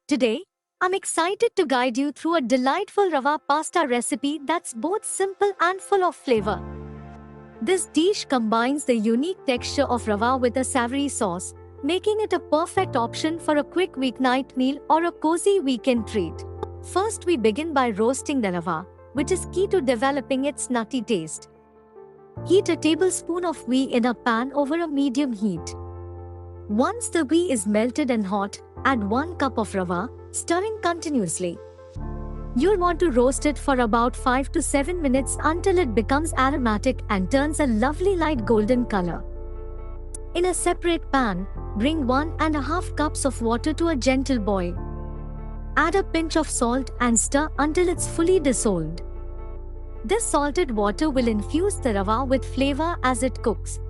Today, I'm excited to guide you through a delightful rava pasta recipe that's both simple and full of flavor. This dish combines the unique texture of rava with a savory sauce, making it a perfect option for a quick weeknight meal or a cozy weekend treat. First, we begin by roasting the rava, which is key to developing its nutty taste. Heat a tablespoon of ghee in a pan over a medium heat. Once the ghee is melted and hot, add 1 cup of rava, stirring continuously. You'll want to roast it for about 5 to 7 minutes until it becomes aromatic and turns a lovely light golden color. In a separate pan, bring 1.5 cups of water to a gentle boil. Add a pinch of salt and stir until it's fully dissolved. This salted water will infuse the rava with flavor as it cooks.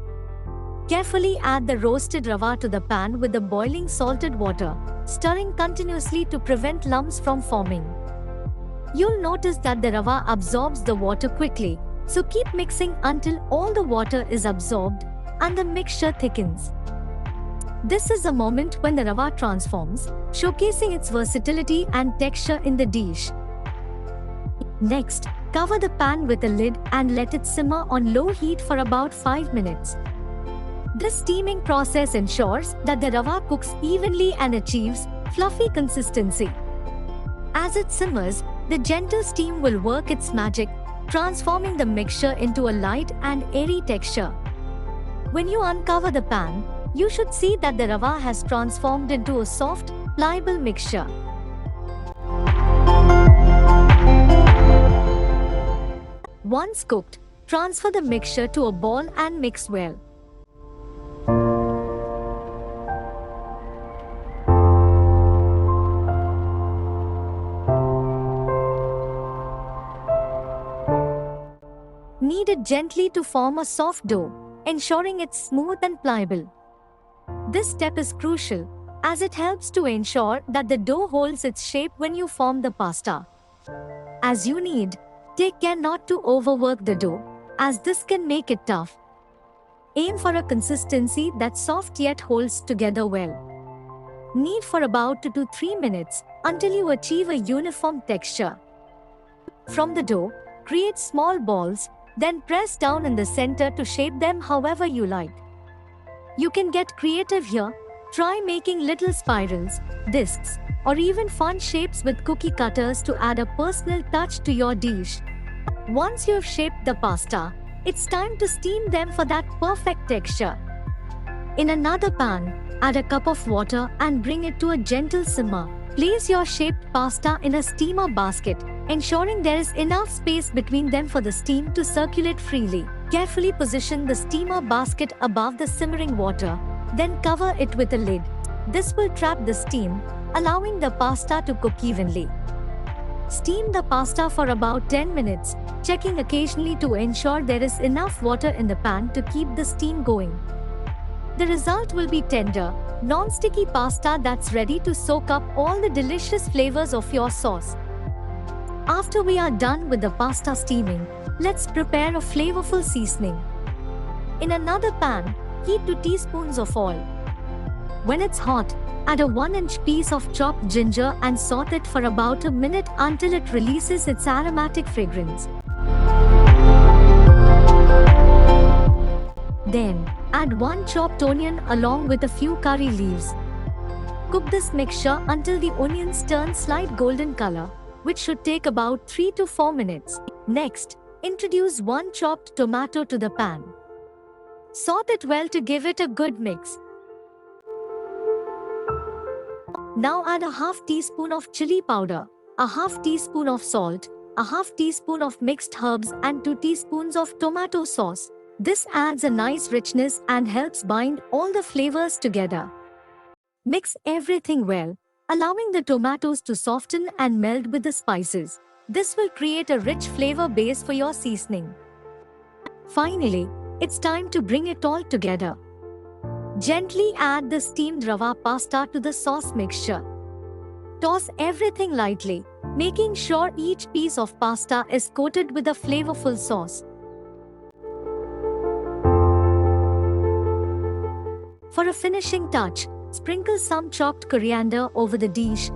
Carefully add the roasted rava to the pan with the boiling salted water, stirring continuously to prevent lumps from forming. You'll notice that the rava absorbs the water quickly, so keep mixing until all the water is absorbed and the mixture thickens. This is the moment when the rava transforms, showcasing its versatility and texture in the dish. Next, cover the pan with a lid and let it simmer on low heat for about 5 minutes. This steaming process ensures that the rava cooks evenly and achieves fluffy consistency. As it simmers, the gentle steam will work its magic, transforming the mixture into a light and airy texture. When you uncover the pan, you should see that the rava has transformed into a soft, pliable mixture. Once cooked, transfer the mixture to a bowl and mix well. Knead it gently to form a soft dough, ensuring it's smooth and pliable. This step is crucial, as it helps to ensure that the dough holds its shape when you form the pasta. As you knead, take care not to overwork the dough, as this can make it tough. Aim for a consistency that's soft yet holds together well. Knead for about 2 to 3 minutes until you achieve a uniform texture. From the dough, create small balls, then press down in the center to shape them however you like. You can get creative here. Try making little spirals, discs, or even fun shapes with cookie cutters to add a personal touch to your dish. Once you've shaped the pasta, it's time to steam them for that perfect texture. In another pan, add a cup of water and bring it to a gentle simmer. Place your shaped pasta in a steamer basket, ensuring there is enough space between them for the steam to circulate freely. Carefully position the steamer basket above the simmering water, then cover it with a lid. This will trap the steam, allowing the pasta to cook evenly. Steam the pasta for about 10 minutes, checking occasionally to ensure there is enough water in the pan to keep the steam going. The result will be tender, non-sticky pasta that's ready to soak up all the delicious flavors of your sauce. After we are done with the pasta steaming, let's prepare a flavorful seasoning. In another pan, heat 2 teaspoons of oil. When it's hot, add a 1-inch piece of chopped ginger and saute it for about a minute until it releases its aromatic fragrance. Then, add 1 chopped onion along with a few curry leaves. Cook this mixture until the onions turn slight golden color, which should take about 3 to 4 minutes. Next, introduce 1 chopped tomato to the pan. Saute it well to give it a good mix. Now add a half teaspoon of chili powder, a half teaspoon of salt, a half teaspoon of mixed herbs and 2 teaspoons of tomato sauce. This adds a nice richness and helps bind all the flavors together. Mix everything well, allowing the tomatoes to soften and meld with the spices. This will create a rich flavor base for your seasoning. Finally, it's time to bring it all together. Gently add the steamed rava pasta to the sauce mixture. Toss everything lightly, making sure each piece of pasta is coated with a flavorful sauce. For a finishing touch, sprinkle some chopped coriander over the dish.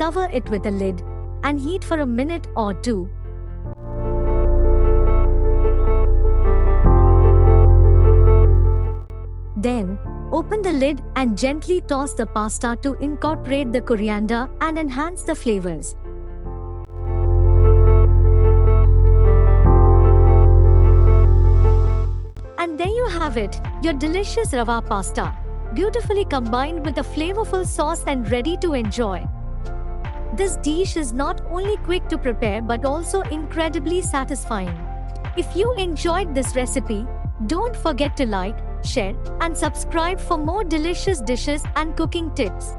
cover it with a lid and heat for a minute or two. Then, open the lid and gently toss the pasta to incorporate the coriander and enhance the flavors. And there you have it, your delicious rava pasta, beautifully combined with a flavorful sauce and ready to enjoy. This dish is not only quick to prepare but also incredibly satisfying. If you enjoyed this recipe, don't forget to like, share, and subscribe for more delicious dishes and cooking tips.